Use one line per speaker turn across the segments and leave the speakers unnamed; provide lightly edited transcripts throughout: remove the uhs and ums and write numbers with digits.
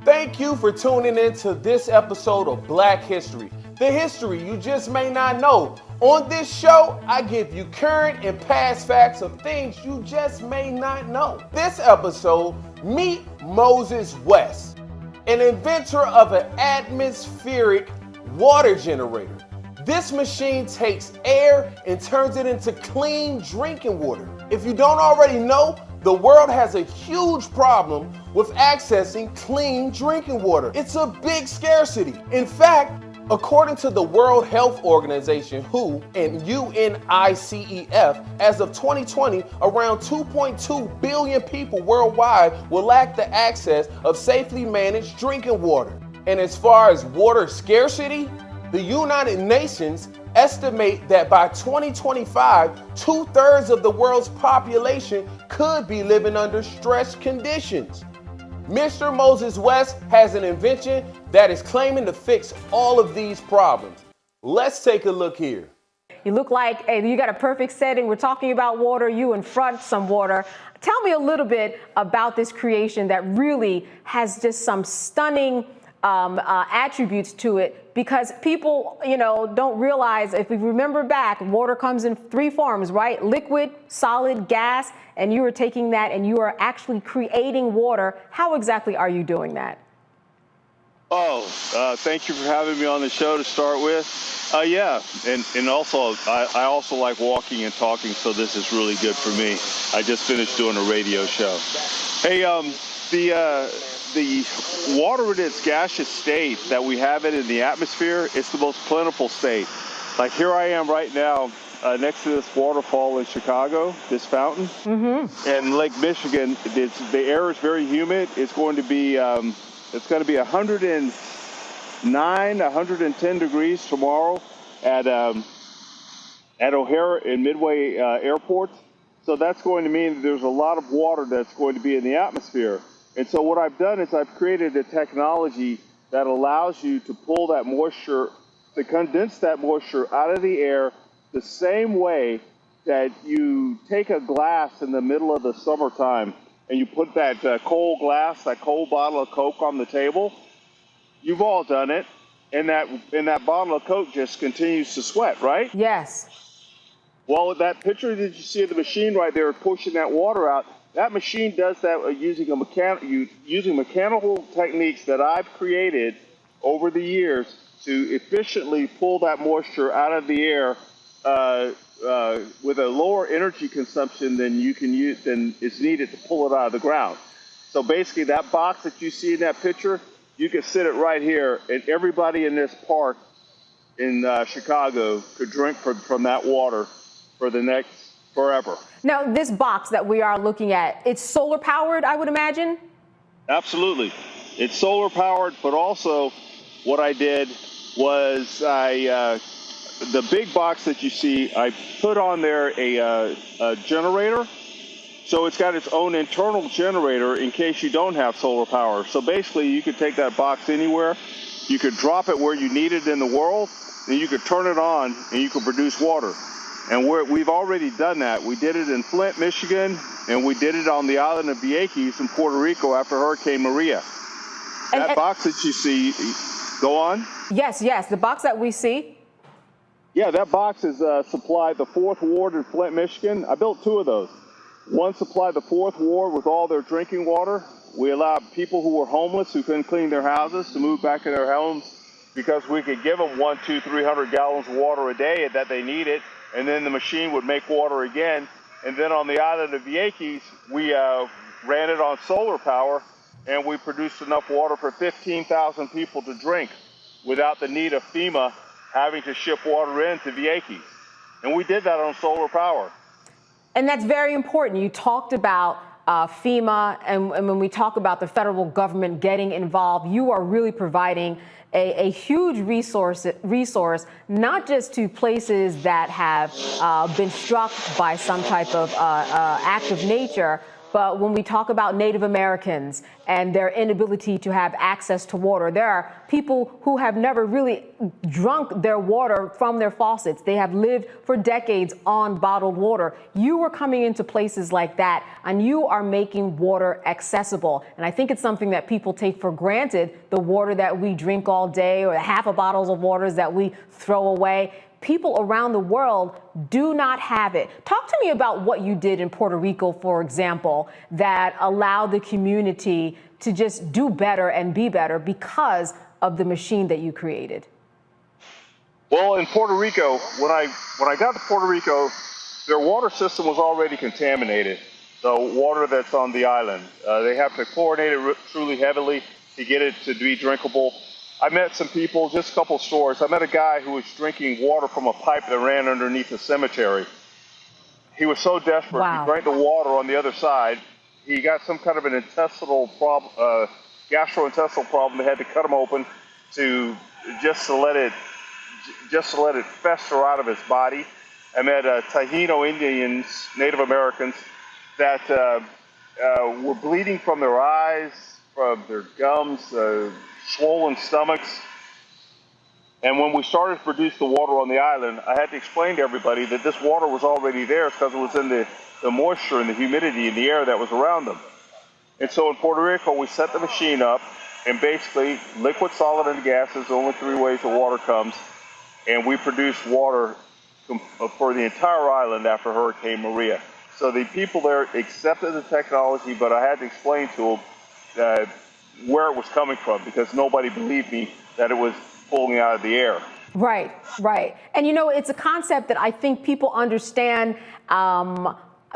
Thank you for tuning in to this episode of Black History, the history you just may not know. On this show, I give you current and past facts of things you just may not know. This episode, meet Moses West, an inventor of an atmospheric water generator. This machine takes air and turns it into clean drinking water. If you don't already know, the world has a huge problem with accessing clean drinking water. It's a big scarcity. In fact, according to the World Health Organization, WHO, and UNICEF, as of 2020, around 2.2 billion people worldwide will lack the access of safely managed drinking water. And as far as water scarcity, the United Nations estimate that by 2025, 2/3 of the world's population could be living under stress conditions. Mr. Moses West has an invention that is claiming to fix all of these problems. Let's take a look here.
You look like you got a perfect setting. We're talking about water, you in front some water. Tell me a little bit about this creation that really has just some stunning attributes to it, because people, don't realize, if we remember back, water comes in three forms, right? Liquid, solid, gas, and you are taking that and you are actually creating water. How exactly are you doing that?
Thank you for having me on the show to start with. Yeah, and also, I also like walking and talking, so this is really good for me. I just finished doing a radio show. Hey, the water in its gaseous state that we have it in the atmosphere, it's the most plentiful state. Like here I am right now next to this waterfall in Chicago, this fountain. Mm-hmm. And Lake Michigan, the air is very humid. It's going to be 109, 110 degrees tomorrow at O'Hare and Midway airports. So that's going to mean that there's a lot of water that's going to be in the atmosphere. And so what I've done is I've created a technology that allows you to pull that moisture, to condense that moisture out of the air the same way that you take a glass in the middle of the summertime and you put that cold glass, that cold bottle of Coke on the table. You've all done it. And that bottle of Coke just continues to sweat, right?
Yes.
Well, with that picture that you see of the machine right there pushing that water out, that machine does that using mechanical techniques that I've created over the years to efficiently pull that moisture out of the air with a lower energy consumption than is needed to pull it out of the ground. So basically, that box that you see in that picture, you can sit it right here, and everybody in this park in Chicago could drink from that water for the next forever.
Now, this box that we are looking at, it's solar powered, I would imagine?
Absolutely. It's solar powered, but also what I did was the big box that you see, I put on there a generator. So it's got its own internal generator in case you don't have solar power. So basically, you could take that box anywhere. You could drop it where you need it in the world, and you could turn it on, and you could produce water. And we've already done that. We did it in Flint, Michigan, and we did it on the island of Vieques in Puerto Rico after Hurricane Maria. That box that you see, go on?
Yes, the box that we see.
Yeah, that box is supplied the 4th Ward in Flint, Michigan. I built 2 of those. One supplied the 4th Ward with all their drinking water. We allowed people who were homeless, who couldn't clean their houses, to move back in their homes because we could give them 100, 200, 300 gallons of water a day that they needed. And then the machine would make water again. And then on the island of Vieques, we ran it on solar power, and we produced enough water for 15,000 people to drink without the need of FEMA having to ship water into Vieques. And we did that on solar power.
And that's very important. You talked about FEMA, and when we talk about the federal government getting involved, you are really providing a huge resource, not just to places that have been struck by some type of act of nature, but when we talk about Native Americans and their inability to have access to water, there are people who have never really drunk their water from their faucets. They have lived for decades on bottled water. You are coming into places like that, and you are making water accessible. And I think it's something that people take for granted, the water that we drink all day or the half a bottles of waters that we throw away. People around the world do not have it. Talk to me about what you did in Puerto Rico, for example, that allowed the community to just do better and be better because of the machine that you created.
Well, in Puerto Rico, when I got to Puerto Rico, their water system was already contaminated. The water that's on the island, they have to chlorinate it truly heavily to get it to be drinkable. I met some people, just a couple stories. I met a guy who was drinking water from a pipe that ran underneath a cemetery. He was so desperate,
Wow.
He drank the water on the other side. He got some kind of an intestinal problem, gastrointestinal problem. They had to cut him open just to let it fester out of his body. I met Taino Indians, Native Americans, that were bleeding from their eyes, from their gums, swollen stomachs. And when we started to produce the water on the island, I had to explain to everybody that this water was already there because it was in the moisture and the humidity in the air that was around them. And so in Puerto Rico, we set the machine up, and basically liquid, solid, and gases, the only three ways the water comes, and we produced water for the entire island after Hurricane Maria. So the people there accepted the technology, but I had to explain to them where it was coming from, because nobody believed me that it was pulling out of the air.
Right, right. And it's a concept that I think people understand.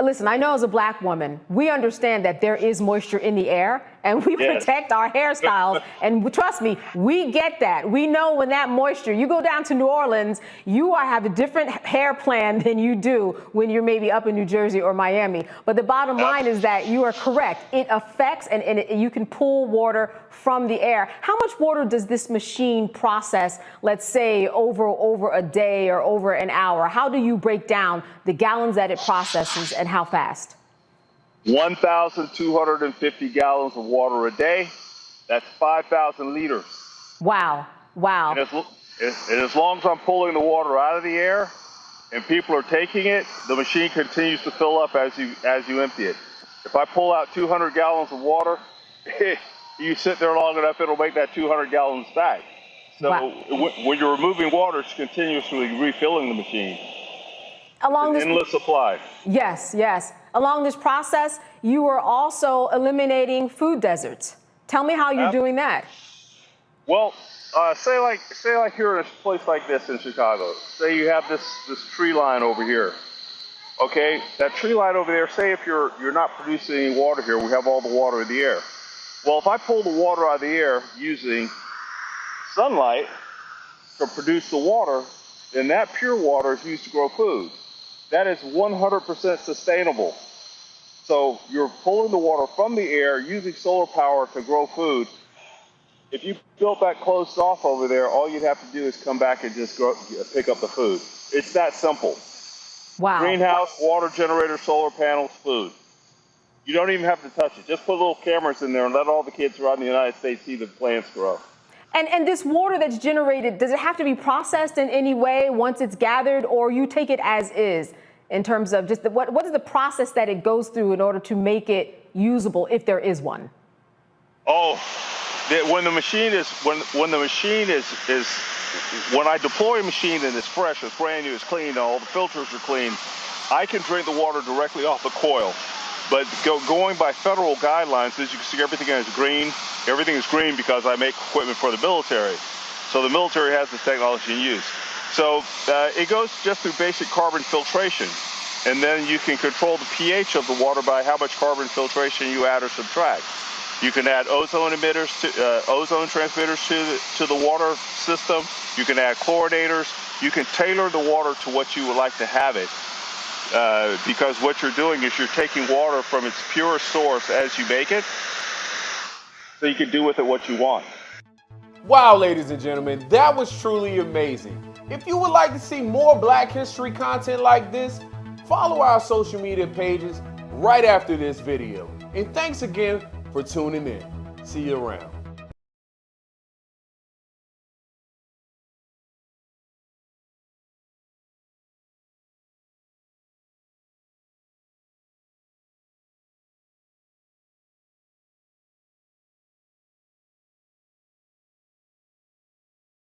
Listen, I know as a black woman, we understand that there is moisture in the air, and we
Yes.
protect our hairstyles. And trust me, we get that. We know when that moisture, you go down to New Orleans, you have a different hair plan than you do when you're maybe up in New Jersey or Miami. But the bottom line is that you are correct. It affects, and you can pull water from the air. How much water does this machine process, let's say, over a day or over an hour? How do you break down the gallons that it processes and how fast?
1,250 gallons of water a day. That's 5,000 liters.
Wow. Wow.
And as long as I'm pulling the water out of the air and people are taking it, the machine continues to fill up as you empty it. If I pull out 200 gallons of water, you sit there long enough, it'll make that 200 gallons back. So
Wow.
when you're removing water, it's continuously refilling the machine.
Along this,
Endless supply.
yes, yes. Along this process, you are also eliminating food deserts. Tell me how you're doing that.
Well, say like here in a place like this in Chicago. Say you have this tree line over here. Okay, that tree line over there. Say if you're not producing any water here, we have all the water in the air. Well, if I pull the water out of the air using sunlight to produce the water, then that pure water is used to grow food. That is 100% sustainable. So you're pulling the water from the air using solar power to grow food. If you built that closed off over there, all you'd have to do is come back and just pick up the food. It's that simple.
Wow.
Greenhouse, water generator, solar panels, food. You don't even have to touch it. Just put little cameras in there and let all the kids around the United States see the plants grow.
And this water that's generated, does it have to be processed in any way once it's gathered, or you take it as is in terms of just what is the process that it goes through in order to make it usable, if there is one?
Oh, when the machine is when I deploy a machine and it's fresh, it's brand new, it's clean, all the filters are clean, I can drink the water directly off the coil. But going by federal guidelines, as you can see, everything is green. Everything is green because I make equipment for the military. So the military has this technology in use. So it goes just through basic carbon filtration. And then you can control the pH of the water by how much carbon filtration you add or subtract. You can add ozone emitters, ozone transmitters to the water system. You can add chlorinators. You can tailor the water to what you would like to have it. Because what you're doing is you're taking water from its purest source as you make it, so you can do with it what you want.
Wow, ladies and gentlemen, that was truly amazing. If you would like to see more Black History content like this, follow our social media pages, right after this video. And thanks again for tuning in. See you around.